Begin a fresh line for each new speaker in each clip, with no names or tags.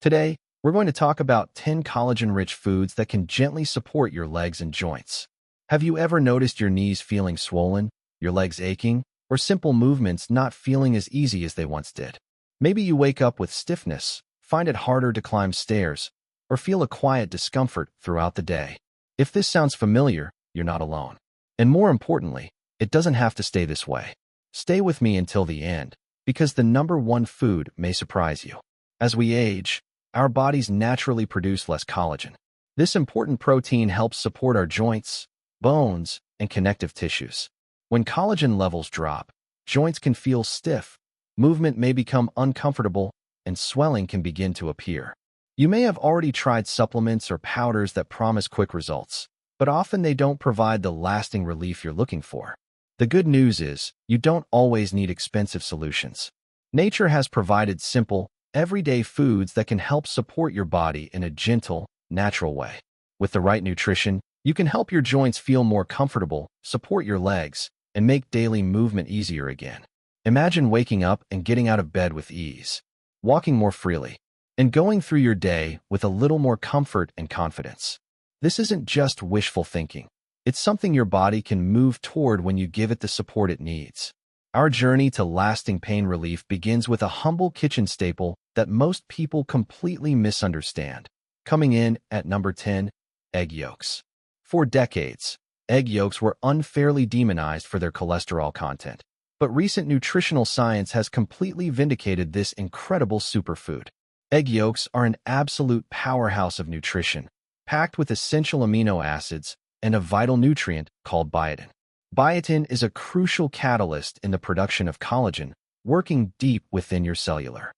Today, we're going to talk about 10 collagen-rich foods that can gently support your legs and joints. Have you ever noticed your knees feeling swollen, your legs aching, or simple movements not feeling as easy as they once did? Maybe you wake up with stiffness, find it harder to climb stairs, or feel a quiet discomfort throughout the day. If this sounds familiar, you're not alone. And more importantly, it doesn't have to stay this way. Stay with me until the end, because the number one food may surprise you. As we age, our bodies naturally produce less collagen. This important protein helps support our joints, bones, and connective tissues. When collagen levels drop, joints can feel stiff, movement may become uncomfortable, and swelling can begin to appear. You may have already tried supplements or powders that promise quick results, but often they don't provide the lasting relief you're looking for. The good news is, you don't always need expensive solutions. Nature has provided simple, everyday foods that can help support your body in a gentle, natural way. With the right nutrition, you can help your joints feel more comfortable, support your legs, and make daily movement easier again. Imagine waking up and getting out of bed with ease, walking more freely, and going through your day with a little more comfort and confidence. This isn't just wishful thinking. It's something your body can move toward when you give it the support it needs. Our journey to lasting pain relief begins with a humble kitchen staple that most people completely misunderstand. Coming in at number 10, egg yolks. For decades, egg yolks were unfairly demonized for their cholesterol content. But recent nutritional science has completely vindicated this incredible superfood. Egg yolks are an absolute powerhouse of nutrition, packed with essential amino acids and a vital nutrient called biotin. Biotin is a crucial catalyst in the production of collagen, working deep within your cellular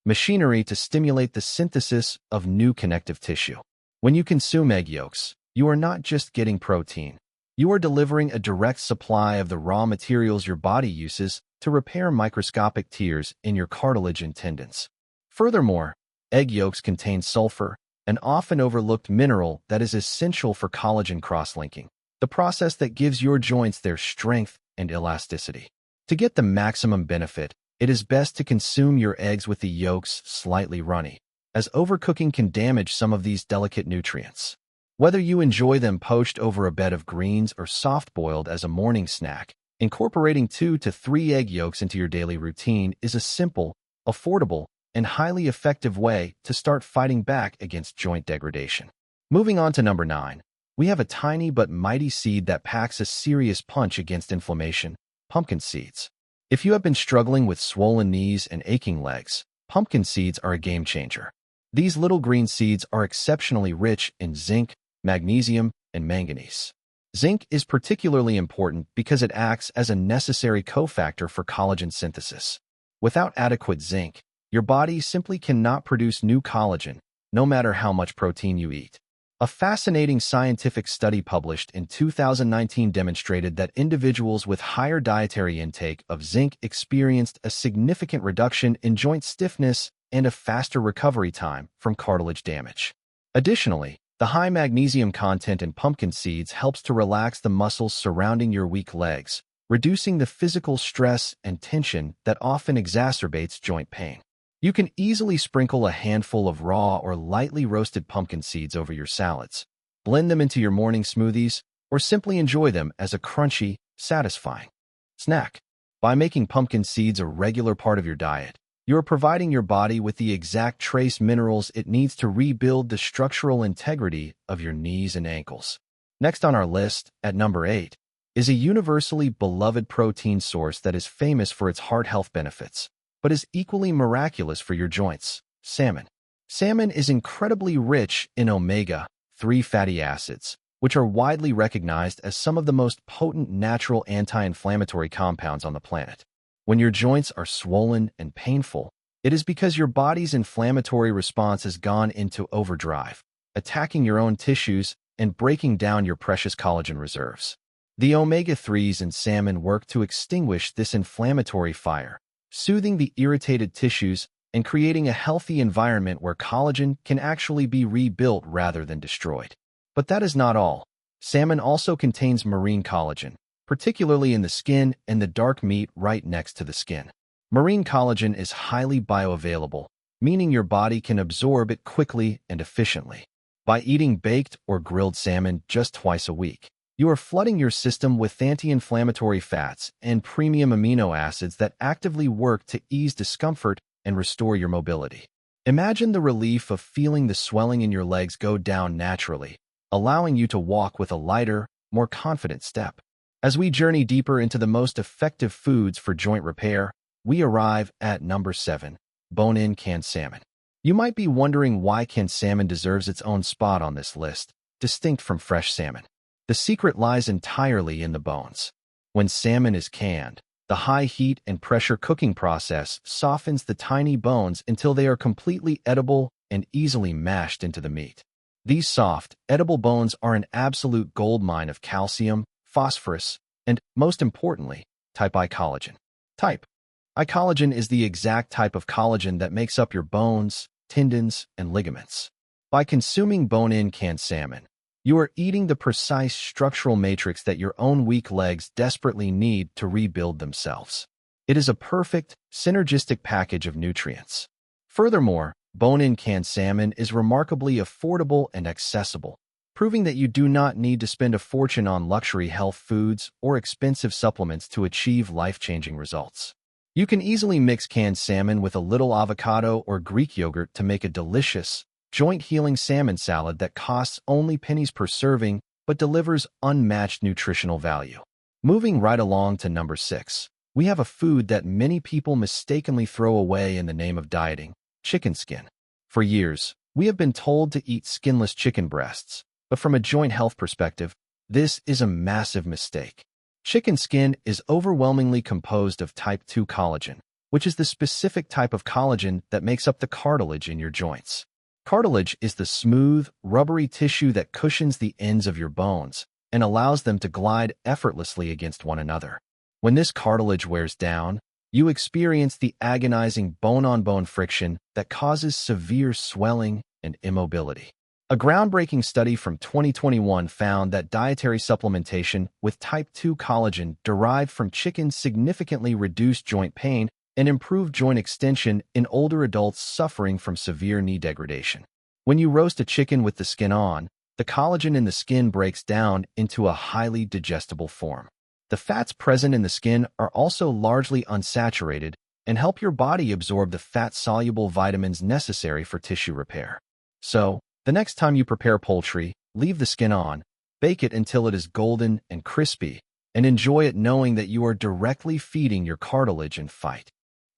machinery to stimulate the synthesis of new connective tissue. When you consume egg yolks, you are not just getting protein. You are delivering a direct supply of the raw materials your body uses to repair microscopic tears in your cartilage and tendons. Furthermore, egg yolks contain sulfur, an often overlooked mineral that is essential for collagen cross-linking, the process that gives your joints their strength and elasticity. To get the maximum benefit, it is best to consume your eggs with the yolks slightly runny, as overcooking can damage some of these delicate nutrients. Whether you enjoy them poached over a bed of greens or soft-boiled as a morning snack, incorporating 2 to 3 egg yolks into your daily routine is a simple, affordable, and highly effective way to start fighting back against joint degradation. Moving on to number 9, we have a tiny but mighty seed that packs a serious punch against inflammation: pumpkin seeds. If you have been struggling with swollen knees and aching legs, pumpkin seeds are a game changer. These little green seeds are exceptionally rich in zinc, magnesium, and manganese. Zinc is particularly important because it acts as a necessary cofactor for collagen synthesis. Without adequate zinc, your body simply cannot produce new collagen, no matter how much protein you eat. A fascinating scientific study published in 2019 demonstrated that individuals with higher dietary intake of zinc experienced a significant reduction in joint stiffness and a faster recovery time from cartilage damage. Additionally, the high magnesium content in pumpkin seeds helps to relax the muscles surrounding your weak legs, reducing the physical stress and tension that often exacerbates joint pain. You can easily sprinkle a handful of raw or lightly roasted pumpkin seeds over your salads, blend them into your morning smoothies, or simply enjoy them as a crunchy, satisfying snack. By making pumpkin seeds a regular part of your diet, you are providing your body with the exact trace minerals it needs to rebuild the structural integrity of your knees and ankles. Next on our list, at number 8, is a universally beloved protein source that is famous for its heart health benefits, but is equally miraculous for your joints: salmon. Salmon is incredibly rich in omega-3 fatty acids, which are widely recognized as some of the most potent natural anti-inflammatory compounds on the planet. When your joints are swollen and painful, it is because your body's inflammatory response has gone into overdrive, attacking your own tissues and breaking down your precious collagen reserves. The omega-3s in salmon work to extinguish this inflammatory fire, soothing the irritated tissues and creating a healthy environment where collagen can actually be rebuilt rather than destroyed. But that is not all. Salmon also contains marine collagen, particularly in the skin and the dark meat right next to the skin. Marine collagen is highly bioavailable, meaning your body can absorb it quickly and efficiently. By eating baked or grilled salmon just twice a week, you are flooding your system with anti-inflammatory fats and premium amino acids that actively work to ease discomfort and restore your mobility. Imagine the relief of feeling the swelling in your legs go down naturally, allowing you to walk with a lighter, more confident step. As we journey deeper into the most effective foods for joint repair, we arrive at number 7, bone-in canned salmon. You might be wondering why canned salmon deserves its own spot on this list, distinct from fresh salmon. The secret lies entirely in the bones. When salmon is canned, the high heat and pressure cooking process softens the tiny bones until they are completely edible and easily mashed into the meat. These soft, edible bones are an absolute goldmine of calcium, phosphorus, and, most importantly, type I collagen. Type I collagen is the exact type of collagen that makes up your bones, tendons, and ligaments. By consuming bone-in canned salmon, you are eating the precise structural matrix that your own weak legs desperately need to rebuild themselves. It is a perfect, synergistic package of nutrients. Furthermore, bone-in canned salmon is remarkably affordable and accessible, proving that you do not need to spend a fortune on luxury health foods or expensive supplements to achieve life-changing results. You can easily mix canned salmon with a little avocado or Greek yogurt to make a delicious, joint-healing salmon salad that costs only pennies per serving but delivers unmatched nutritional value. Moving right along to number 6, we have a food that many people mistakenly throw away in the name of dieting: chicken skin. For years, we have been told to eat skinless chicken breasts, but from a joint health perspective, this is a massive mistake. Chicken skin is overwhelmingly composed of type 2 collagen, which is the specific type of collagen that makes up the cartilage in your joints. Cartilage is the smooth, rubbery tissue that cushions the ends of your bones and allows them to glide effortlessly against one another. When this cartilage wears down, you experience the agonizing bone-on-bone friction that causes severe swelling and immobility. A groundbreaking study from 2021 found that dietary supplementation with type 2 collagen derived from chicken significantly reduced joint pain and improved joint extension in older adults suffering from severe knee degradation. When you roast a chicken with the skin on, the collagen in the skin breaks down into a highly digestible form. The fats present in the skin are also largely unsaturated and help your body absorb the fat-soluble vitamins necessary for tissue repair. So, the next time you prepare poultry, leave the skin on, bake it until it is golden and crispy, and enjoy it knowing that you are directly feeding your cartilage and fight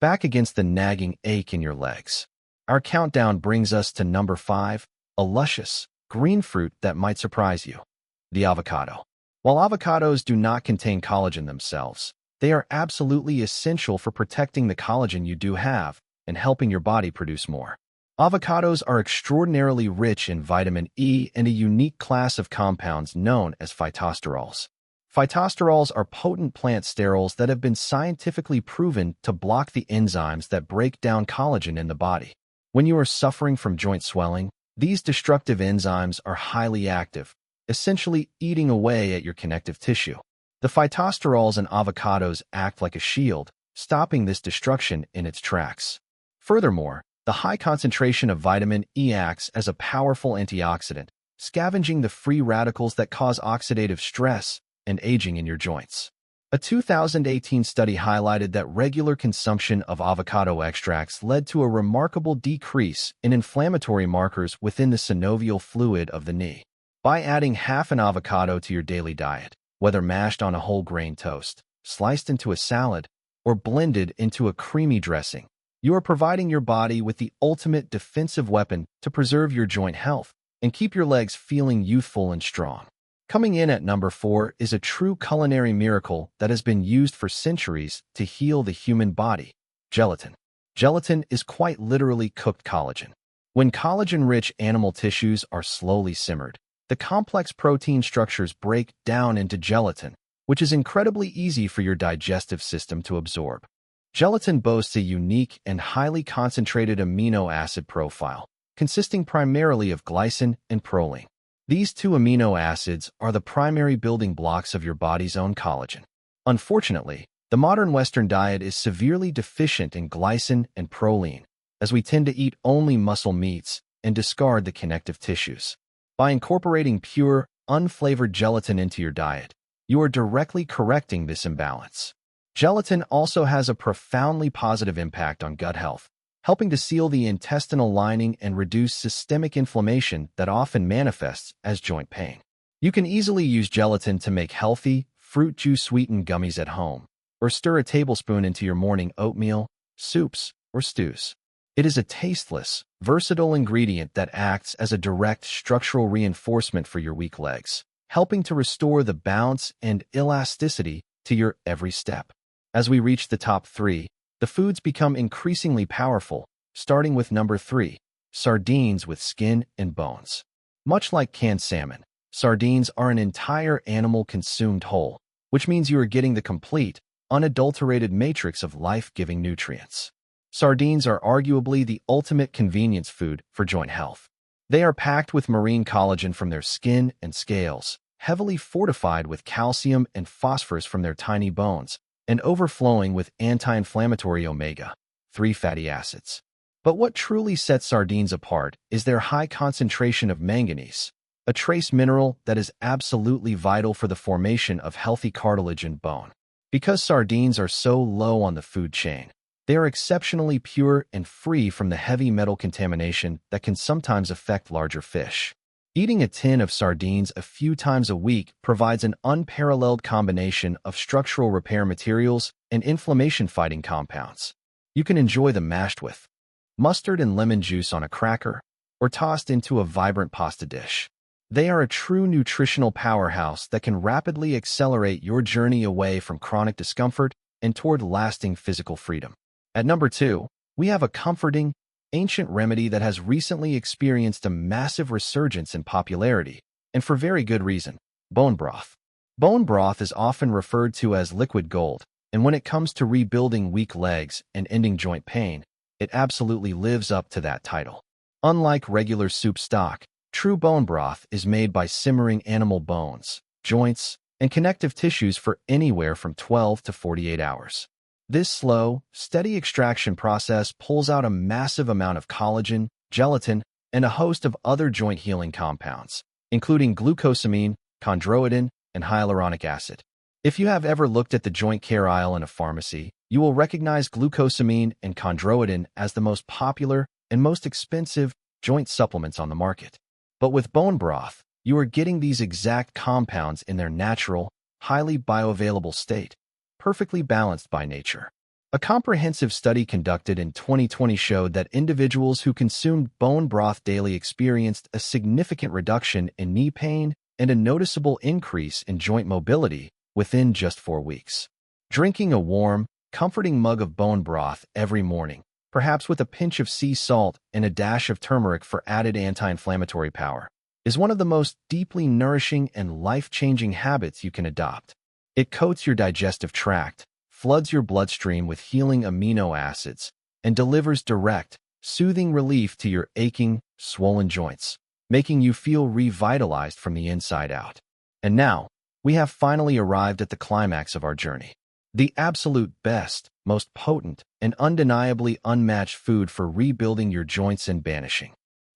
back against the nagging ache in your legs. Our countdown brings us to number 5, a luscious, green fruit that might surprise you: the avocado. While avocados do not contain collagen themselves, they are absolutely essential for protecting the collagen you do have and helping your body produce more. Avocados are extraordinarily rich in vitamin E and a unique class of compounds known as phytosterols. Phytosterols are potent plant sterols that have been scientifically proven to block the enzymes that break down collagen in the body. When you are suffering from joint swelling, these destructive enzymes are highly active, essentially eating away at your connective tissue. The phytosterols in avocados act like a shield, stopping this destruction in its tracks. Furthermore, the high concentration of vitamin E acts as a powerful antioxidant, scavenging the free radicals that cause oxidative stress and aging in your joints. A 2018 study highlighted that regular consumption of avocado extracts led to a remarkable decrease in inflammatory markers within the synovial fluid of the knee. By adding half an avocado to your daily diet, whether mashed on a whole grain toast, sliced into a salad, or blended into a creamy dressing, you are providing your body with the ultimate defensive weapon to preserve your joint health and keep your legs feeling youthful and strong. Coming in at number 4 is a true culinary miracle that has been used for centuries to heal the human body: gelatin. Gelatin is quite literally cooked collagen. When collagen-rich animal tissues are slowly simmered, the complex protein structures break down into gelatin, which is incredibly easy for your digestive system to absorb. Gelatin boasts a unique and highly concentrated amino acid profile, consisting primarily of glycine and proline. These two amino acids are the primary building blocks of your body's own collagen. Unfortunately, the modern Western diet is severely deficient in glycine and proline, as we tend to eat only muscle meats and discard the connective tissues. By incorporating pure, unflavored gelatin into your diet, you are directly correcting this imbalance. Gelatin also has a profoundly positive impact on gut health, helping to seal the intestinal lining and reduce systemic inflammation that often manifests as joint pain. You can easily use gelatin to make healthy, fruit juice-sweetened gummies at home, or stir a tablespoon into your morning oatmeal, soups, or stews. It is a tasteless, versatile ingredient that acts as a direct structural reinforcement for your weak legs, helping to restore the bounce and elasticity to your every step. As we reach the top 3, the foods become increasingly powerful, starting with number 3, sardines with skin and bones. Much like canned salmon, sardines are an entire animal consumed whole, which means you are getting the complete, unadulterated matrix of life-giving nutrients. Sardines are arguably the ultimate convenience food for joint health. They are packed with marine collagen from their skin and scales, heavily fortified with calcium and phosphorus from their tiny bones, and overflowing with anti-inflammatory omega-3 fatty acids. But what truly sets sardines apart is their high concentration of manganese, a trace mineral that is absolutely vital for the formation of healthy cartilage and bone. Because sardines are so low on the food chain, they are exceptionally pure and free from the heavy metal contamination that can sometimes affect larger fish. Eating a tin of sardines a few times a week provides an unparalleled combination of structural repair materials and inflammation-fighting compounds. You can enjoy them mashed with mustard and lemon juice on a cracker, or tossed into a vibrant pasta dish. They are a true nutritional powerhouse that can rapidly accelerate your journey away from chronic discomfort and toward lasting physical freedom. At number 2, we have a comforting, ancient remedy that has recently experienced a massive resurgence in popularity, and for very good reason: bone broth. Bone broth is often referred to as liquid gold, and when it comes to rebuilding weak legs and ending joint pain, it absolutely lives up to that title. Unlike regular soup stock, true bone broth is made by simmering animal bones, joints, and connective tissues for anywhere from 12 to 48 hours. This slow, steady extraction process pulls out a massive amount of collagen, gelatin, and a host of other joint-healing compounds, including glucosamine, chondroitin, and hyaluronic acid. If you have ever looked at the joint care aisle in a pharmacy, you will recognize glucosamine and chondroitin as the most popular and most expensive joint supplements on the market. But with bone broth, you are getting these exact compounds in their natural, highly bioavailable state, perfectly balanced by nature. A comprehensive study conducted in 2020 showed that individuals who consumed bone broth daily experienced a significant reduction in knee pain and a noticeable increase in joint mobility within just 4 weeks. Drinking a warm, comforting mug of bone broth every morning, perhaps with a pinch of sea salt and a dash of turmeric for added anti-inflammatory power, is one of the most deeply nourishing and life-changing habits you can adopt. It coats your digestive tract, floods your bloodstream with healing amino acids, and delivers direct, soothing relief to your aching, swollen joints, making you feel revitalized from the inside out. And now, we have finally arrived at the climax of our journey. The absolute best, most potent, and undeniably unmatched food for rebuilding your joints and banishing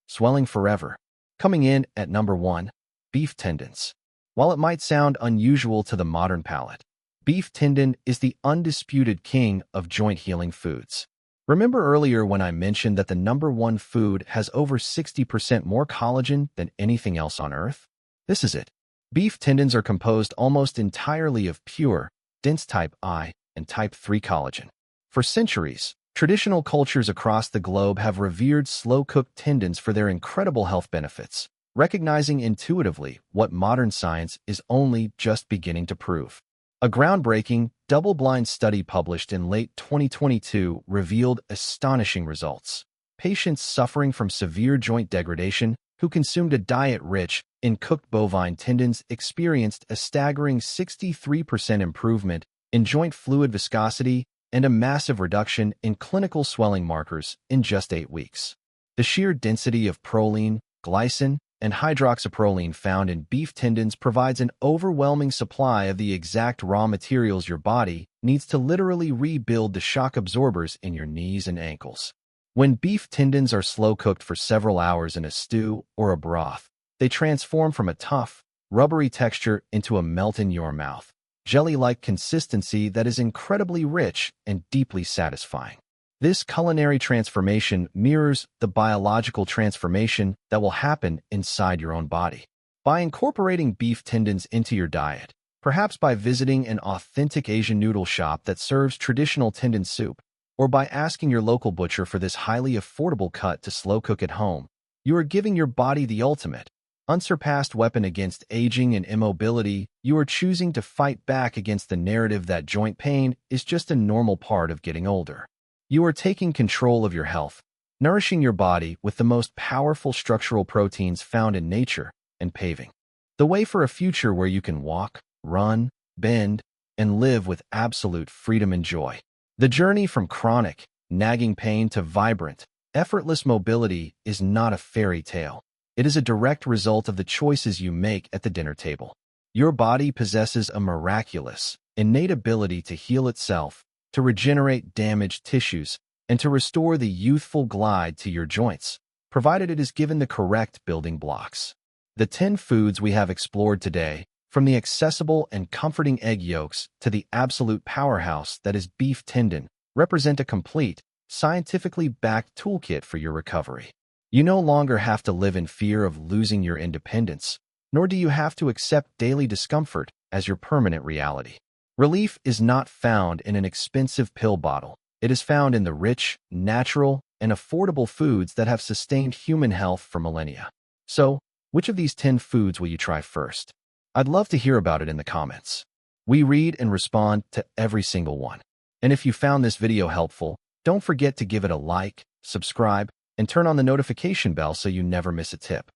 swelling forever. Coming in at number 1, beef tendons. While it might sound unusual to the modern palate, beef tendon is the undisputed king of joint-healing foods. Remember earlier when I mentioned that the number 1 food has over 60% more collagen than anything else on Earth? This is it. Beef tendons are composed almost entirely of pure, dense type I and type 3 collagen. For centuries, traditional cultures across the globe have revered slow-cooked tendons for their incredible health benefits, recognizing intuitively what modern science is only just beginning to prove. A groundbreaking, double-blind study published in late 2022 revealed astonishing results. Patients suffering from severe joint degradation who consumed a diet rich in cooked bovine tendons experienced a staggering 63% improvement in joint fluid viscosity and a massive reduction in clinical swelling markers in just 8 weeks. The sheer density of proline, glycine, and hydroxyproline found in beef tendons provides an overwhelming supply of the exact raw materials your body needs to literally rebuild the shock absorbers in your knees and ankles. When beef tendons are slow-cooked for several hours in a stew or a broth, they transform from a tough, rubbery texture into a melt-in-your-mouth, jelly-like consistency that is incredibly rich and deeply satisfying. This culinary transformation mirrors the biological transformation that will happen inside your own body. By incorporating beef tendons into your diet, perhaps by visiting an authentic Asian noodle shop that serves traditional tendon soup, or by asking your local butcher for this highly affordable cut to slow cook at home, you are giving your body the ultimate, unsurpassed weapon against aging and immobility. You are choosing to fight back against the narrative that joint pain is just a normal part of getting older. You are taking control of your health, nourishing your body with the most powerful structural proteins found in nature, and paving the way for a future where you can walk, run, bend, and live with absolute freedom and joy. The journey from chronic, nagging pain to vibrant, effortless mobility is not a fairy tale. It is a direct result of the choices you make at the dinner table. Your body possesses a miraculous, innate ability to heal itself, to regenerate damaged tissues, and to restore the youthful glide to your joints, provided it is given the correct building blocks. The 10 foods we have explored today, from the accessible and comforting egg yolks to the absolute powerhouse that is beef tendon, represent a complete, scientifically backed toolkit for your recovery. You no longer have to live in fear of losing your independence, nor do you have to accept daily discomfort as your permanent reality. Relief is not found in an expensive pill bottle. It is found in the rich, natural, and affordable foods that have sustained human health for millennia. So, which of these 10 foods will you try first? I'd love to hear about it in the comments. We read and respond to every single one. And if you found this video helpful, don't forget to give it a like, subscribe, and turn on the notification bell so you never miss a tip.